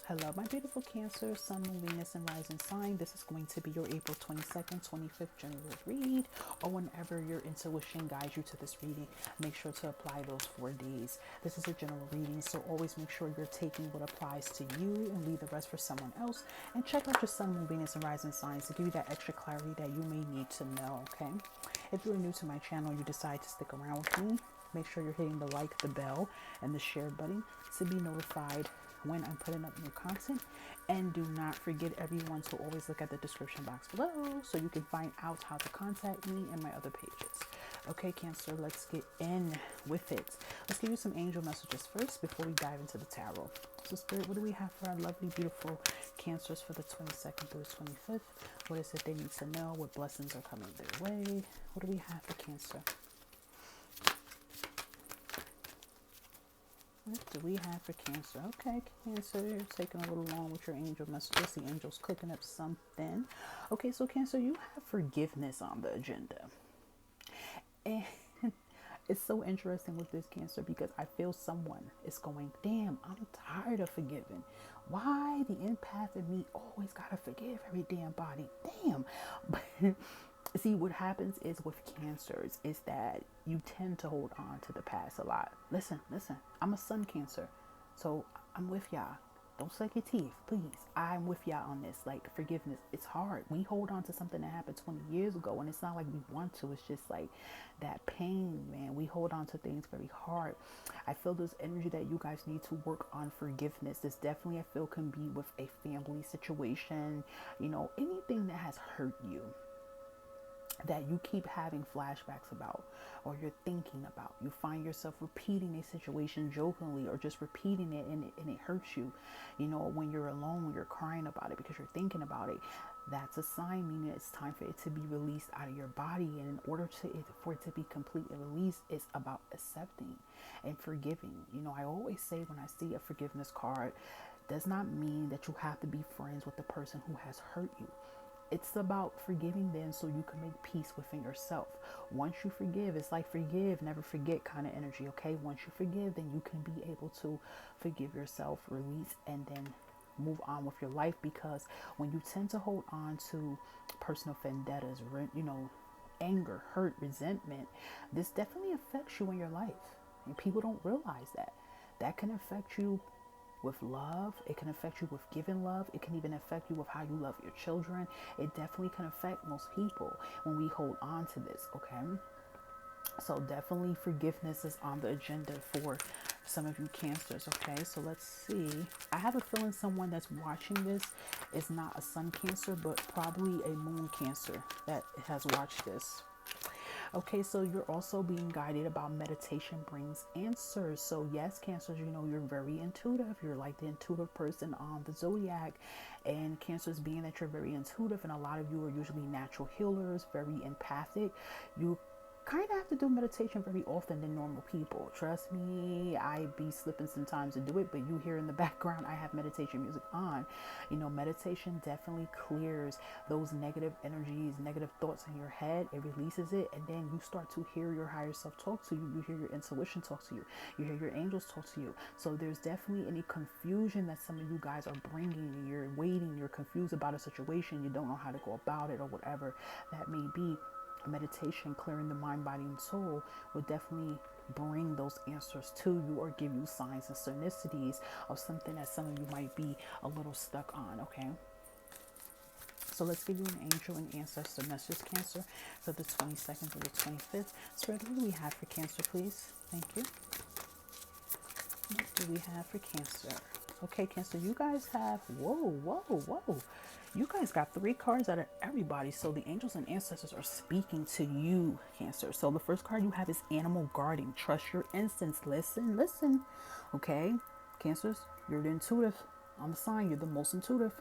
Hello, my beautiful Cancer, Sun, Moon, Venus, and Rising sign. This is going to be your April 22nd, 25th general read, or whenever your intuition guides you to this reading. Make sure to apply those 4 days. This is a general reading, so always make sure you're taking what applies to you and leave the rest for someone else. And check out your Sun, Moon, Venus, and Rising signs to give you that extra clarity that you may need to know, okay? If you're new to my channel, you decide to stick around with me, make sure you're hitting the like, the bell, and the share button to be notified when I'm putting up new content. And do not forget, everyone, to always look at the description box below so you can find out how to contact me and my other pages. Okay, Cancer, let's get in with it. Let's give you some angel messages first before we dive into the tarot. So, Spirit, what do we have for our lovely, beautiful Cancers for the 22nd through the 25th? What is it they need to know? What blessings are coming their way? What do we have for Cancer? What do we have for Cancer? Okay, Cancer, you're taking a little long with your angel messages. The angel's cooking up something. Okay, so Cancer, you have forgiveness on the agenda. And it's so interesting with this, Cancer, because I feel someone is going, damn, I'm tired of forgiving. Why the empath in me always gotta forgive every damn body? Damn. But see, what happens is with Cancers is that you tend to hold on to the past a lot. Listen, I'm a Sun Cancer, so I'm with y'all. Don't suck your teeth, please. I'm with y'all on this. Like, forgiveness, it's hard. We hold on to something that happened 20 years ago, and it's not like we want to. It's just like that pain, man. We hold on to things very hard. I feel this energy that you guys need to work on forgiveness. This definitely, I feel, can be with a family situation, anything that has hurt you, that you keep having flashbacks about, or you're thinking about. You find yourself repeating a situation jokingly, or just repeating it, and it hurts you. When you're alone, when you're crying about it because you're thinking about it, that's a sign, meaning it's time for it to be released out of your body. And in order for it to be completely released, it's about accepting and forgiving. I always say, when I see a forgiveness card, does not mean that you have to be friends with the person who has hurt you. It's about forgiving them so you can make peace within yourself. Once you forgive, it's like forgive, never forget kind of energy, okay? Once you forgive, then you can be able to forgive yourself, release, and then move on with your life. Because when you tend to hold on to personal vendettas, anger, hurt, resentment, this definitely affects you in your life. And people don't realize that. That can affect you with love. It can affect you with giving love. It can even affect you with how you love your children. It definitely can affect most people when we hold on to this, okay? So definitely forgiveness is on the agenda for some of you Cancers, okay? So let's see. I have a feeling someone that's watching this is not a Sun Cancer, but probably a Moon Cancer that has watched this. Okay, so you're also being guided about meditation brings answers. So yes, Cancers, you're very intuitive. You're like the intuitive person on the zodiac. And Cancers, being that you're very intuitive, and a lot of you are usually natural healers, very empathic, you kind of have to do meditation very often than normal people. Trust me, I be slipping sometimes to do it, but you hear in the background I have meditation music on. Meditation definitely clears those negative energies, negative thoughts in your head. It releases it, and then you start to hear your higher self talk to you. You hear your intuition talk to you. You hear your angels talk to you. So there's definitely any confusion that some of you guys are bringing. You're waiting, you're confused about a situation, you don't know how to go about it, or whatever that may be. Meditation, clearing the mind, body, and soul, would definitely bring those answers to you, or give you signs and synchronicities of something that some of you might be a little stuck on, okay? So let's give you an angel and ancestor message, Cancer, for the 22nd through the 25th. Spirit, what do we have for Cancer, please? Thank you. What do we have for Cancer? Okay, Cancer, you guys have, whoa. You guys got 3 cards out of everybody. So the angels and ancestors are speaking to you, Cancer. So the first card you have is Animal Guarding. Trust your instincts. Listen. Okay, Cancers, you're the intuitive. On the sign, you're the most intuitive.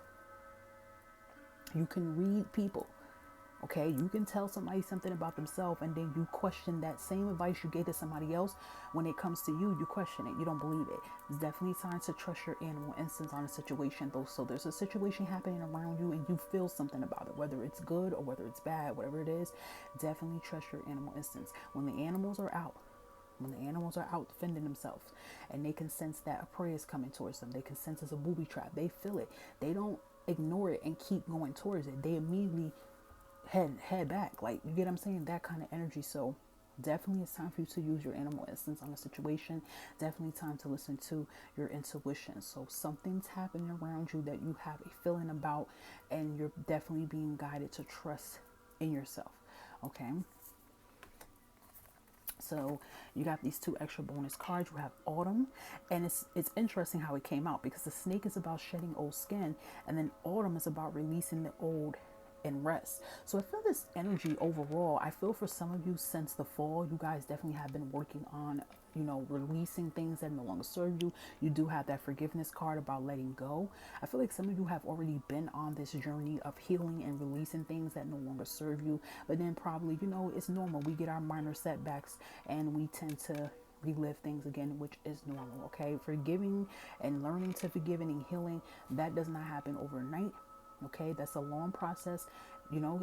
You can read people. Okay, you can tell somebody something about themselves, and then you question that same advice you gave to somebody else. When it comes to you, you question it. You don't believe it. It's definitely time to trust your animal instincts on a situation, though. So there's a situation happening around you, and you feel something about it, whether it's good or whether it's bad, whatever it is. Definitely trust your animal instincts. When the animals are out, When the animals are out defending themselves and they can sense that a prey is coming towards them, they can sense it's a booby trap, they feel it. They don't ignore it and keep going towards it. They immediately head back. Like, you get what I'm saying? That kind of energy. So definitely it's time for you to use your animal instincts on the situation. Definitely time to listen to your intuition. So something's happening around you that you have a feeling about, and you're definitely being guided to trust in yourself. Okay. So you got these 2 extra bonus cards. You have Autumn, and it's interesting how it came out, because the Snake is about shedding old skin, and then Autumn is about releasing the old and rest. So I feel this energy overall. I feel for some of you, since the fall, you guys definitely have been working on, releasing things that no longer serve you. You do have that forgiveness card about letting go. I feel like some of you have already been on this journey of healing and releasing things that no longer serve you. But then probably, it's normal. We get our minor setbacks and we tend to relive things again, which is normal. Okay. Forgiving and learning to forgive and healing, that does not happen overnight. Okay, that's a long process,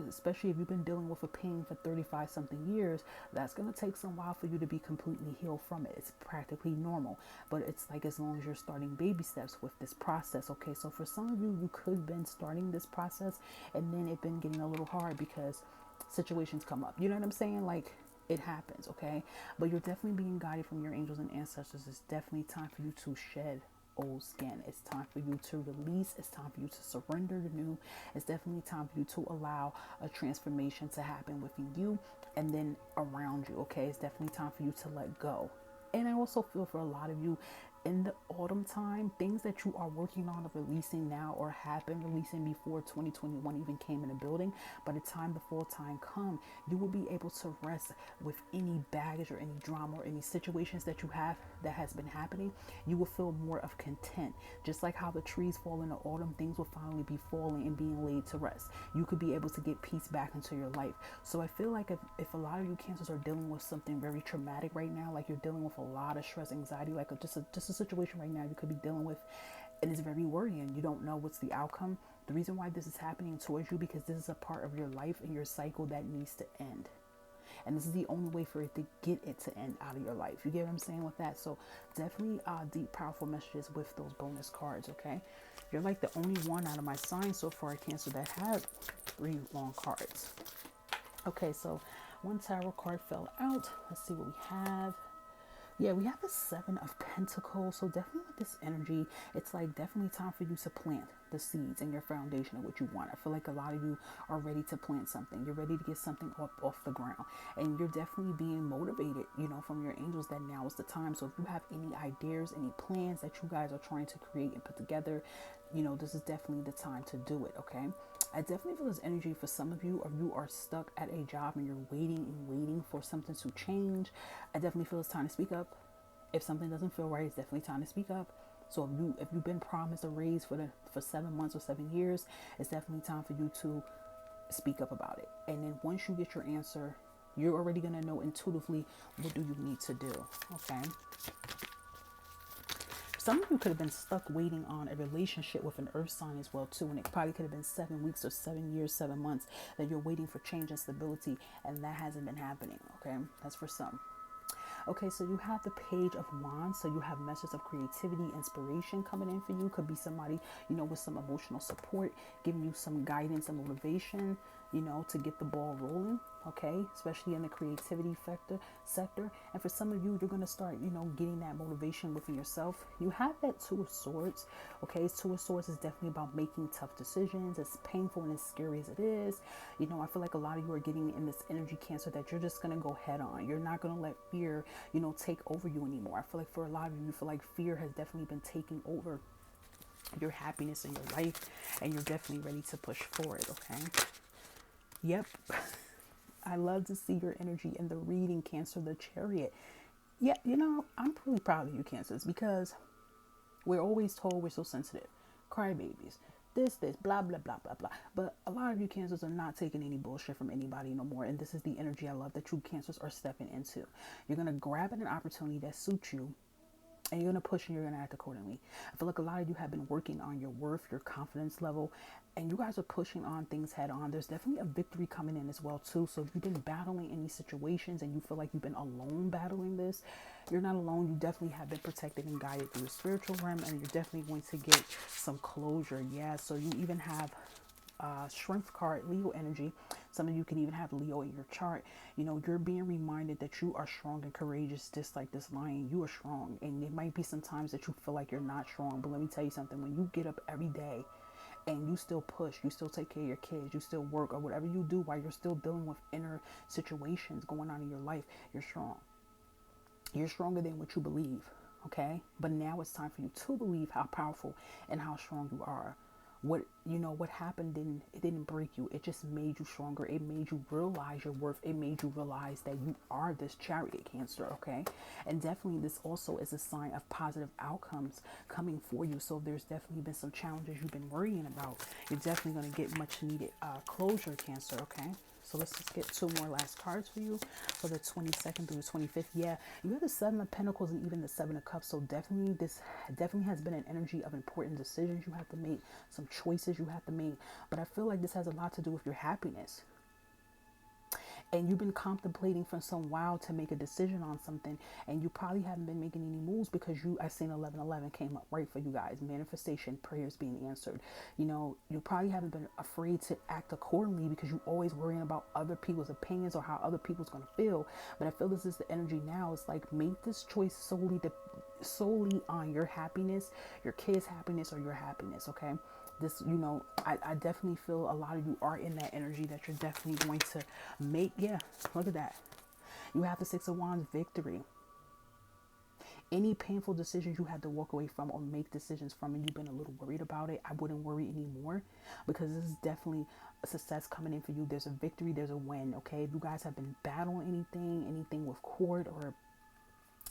especially if you've been dealing with a pain for 35 something years. That's going to take some while for you to be completely healed from it. It's practically normal, but it's like, as long as you're starting baby steps with this process. Okay, so for some of you, you could have been starting this process and then it been getting a little hard because situations come up. You know what I'm saying? Like, it happens. Okay, but you're definitely being guided from your angels and ancestors. It's definitely time for you to shed old skin. It's time for you to release. It's time for you to surrender the new. It's definitely time for you to allow a transformation to happen within you and then around you. Okay, it's definitely time for you to let go. And I also feel for a lot of you, in the autumn time, things that you are working on of releasing now, or have been releasing before 2021 even came in the building, by the time the full time come, you will be able to rest with any baggage or any drama or any situations that you have that has been happening. You will feel more of content. Just like how the trees fall in the autumn, things will finally be falling and being laid to rest. You could be able to get peace back into your life. So I feel like if a lot of you Cancers are dealing with something very traumatic right now, like you're dealing with a lot of stress, anxiety, like just a situation right now you could be dealing with, and it's very worrying. You don't know what's the outcome. The reason why this is happening towards you, because this is a part of your life and your cycle that needs to end. And this is the only way for it to get it to end out of your life. You get what I'm saying with that? So definitely deep, powerful messages with those bonus cards, okay? You're like the only one out of my sign so far, Cancer, that had 3 long cards. Okay, so 1 tarot card fell out. Let's see what we have. Yeah, we have the 7 of Pentacles. So definitely with this energy, it's like definitely time for you to plant the seeds in your foundation of what you want. I feel like a lot of you are ready to plant something. You're ready to get something up off the ground. And you're definitely being motivated, from your angels, that now is the time. So if you have any ideas, any plans that you guys are trying to create and put together, this is definitely the time to do it, okay? I definitely feel this energy for some of you, or you are stuck at a job and you're waiting for something to change. I definitely feel it's time to speak up. If something doesn't feel right, it's definitely time to speak up. So if you've been promised a raise for 7 months or 7 years, it's definitely time for you to speak up about it. And then once you get your answer, you're already going to know intuitively what do you need to do, okay? Some of you could have been stuck waiting on a relationship with an earth sign as well too, and it probably could have been 7 weeks or 7 years, 7 months that you're waiting for change and stability, and that hasn't been happening, okay? That's for some. Okay, so you have the Page of Wands. So you have messages of creativity, inspiration coming in for you. Could be somebody, with some emotional support, giving you some guidance and motivation, to get the ball rolling. Okay, especially in the creativity sector. And for some of you, you're going to start, getting that motivation within yourself. You have that 2 of Swords. Okay, 2 of Swords is definitely about making tough decisions. As painful and as scary as it is, I feel like a lot of you are getting in this energy, Cancer, that you're just going to go head on. You're not going to let fear, take over you anymore. I feel like for a lot of you feel like fear has definitely been taking over your happiness in your life, and you're definitely ready to push forward. Okay. Yep. I love to see your energy in the reading, Cancer, the Chariot. Yeah, I'm really proud of you, Cancers, because we're always told we're so sensitive. Crybabies. This, blah, blah, blah, blah, blah. But a lot of you Cancers are not taking any bullshit from anybody no more. And this is the energy I love that you Cancers are stepping into. You're going to grab at an opportunity that suits you. and you're going to push and you're going to act accordingly. I feel like a lot of you have been working on your worth, your confidence level, and you guys are pushing on things head on. There's definitely a victory coming in as well too. So if you've been battling any situations and you feel like you've been alone battling this, you're not alone. You definitely have been protected and guided through the spiritual realm, and you're definitely going to get some closure. Yeah, so you even have strength card, Leo energy. Some of you can even have Leo in your chart. You know, you're being reminded that you are strong and courageous, just like this lion. You are strong, and it might be sometimes that you feel like you're not strong, but let me tell you something. When you get up every day and you still push, you still take care of your kids, you still work, or whatever you do while you're still dealing with inner situations going on in your life, you're strong. You're stronger than what you believe, okay? But now it's time for you to believe how powerful and how strong you are. What happened didn't break you. It just made you stronger. It made you realize your worth. It made you realize that you are this chariot, Cancer, okay? And definitely this also is a sign of positive outcomes coming for you. So there's definitely been some challenges you've been worrying about. You're definitely going to get much needed closure, Cancer, okay? So let's just get two more last cards for you for the 22nd through the 25th. Yeah, you have the Seven of Pentacles and even the Seven of Cups. So definitely this definitely has been an energy of important decisions you have to make, some choices you have to make. But I feel like this has a lot to do with your happiness. And you've been contemplating for some while to make a decision on something, and you probably haven't been making any moves because I seen 1111 came up right for you guys. Manifestation, prayers being answered. You know, you probably haven't been afraid to act accordingly because you're always worrying about other people's opinions or how other people's going to feel. But I feel this is the energy now. It's like, make this choice solely on your happiness, your kids' happiness, or your happiness, okay? This, I definitely feel a lot of you are in that energy that you're definitely going to make. Yeah, look at that. You have the Six of Wands, victory. Any painful decisions you had to walk away from or make decisions from and you've been a little worried about it, I wouldn't worry anymore, because this is definitely a success coming in for you. There's a victory, there's a win, okay? If you guys have been battling anything with court or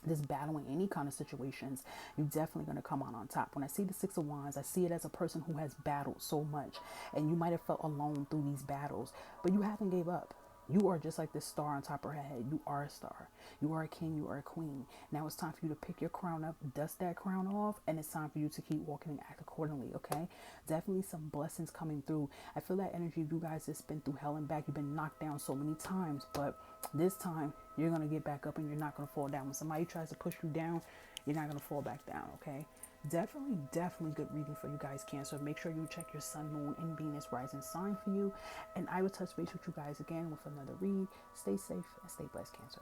this battling any kind of situations, you're definitely going to come on top. When I see the Six of Wands, I see it as a person who has battled so much, and you might have felt alone through these battles, but you haven't gave up. You are just like this star on top of her head. You are a star. You are a king. You are a queen. Now it's time for you to pick your crown up, dust that crown off, and it's time for you to keep walking and act accordingly, okay? Definitely some blessings coming through. I feel that energy of you guys has been through hell and back. You've been knocked down so many times, but this time you're going to get back up and you're not going to fall down. When somebody tries to push you down, you're not going to fall back down, okay? Definitely good reading for you guys, Cancer. Make sure you check your sun, moon, and Venus rising sign for you. And I will touch base with you guys again with another read. Stay safe and stay blessed, Cancer.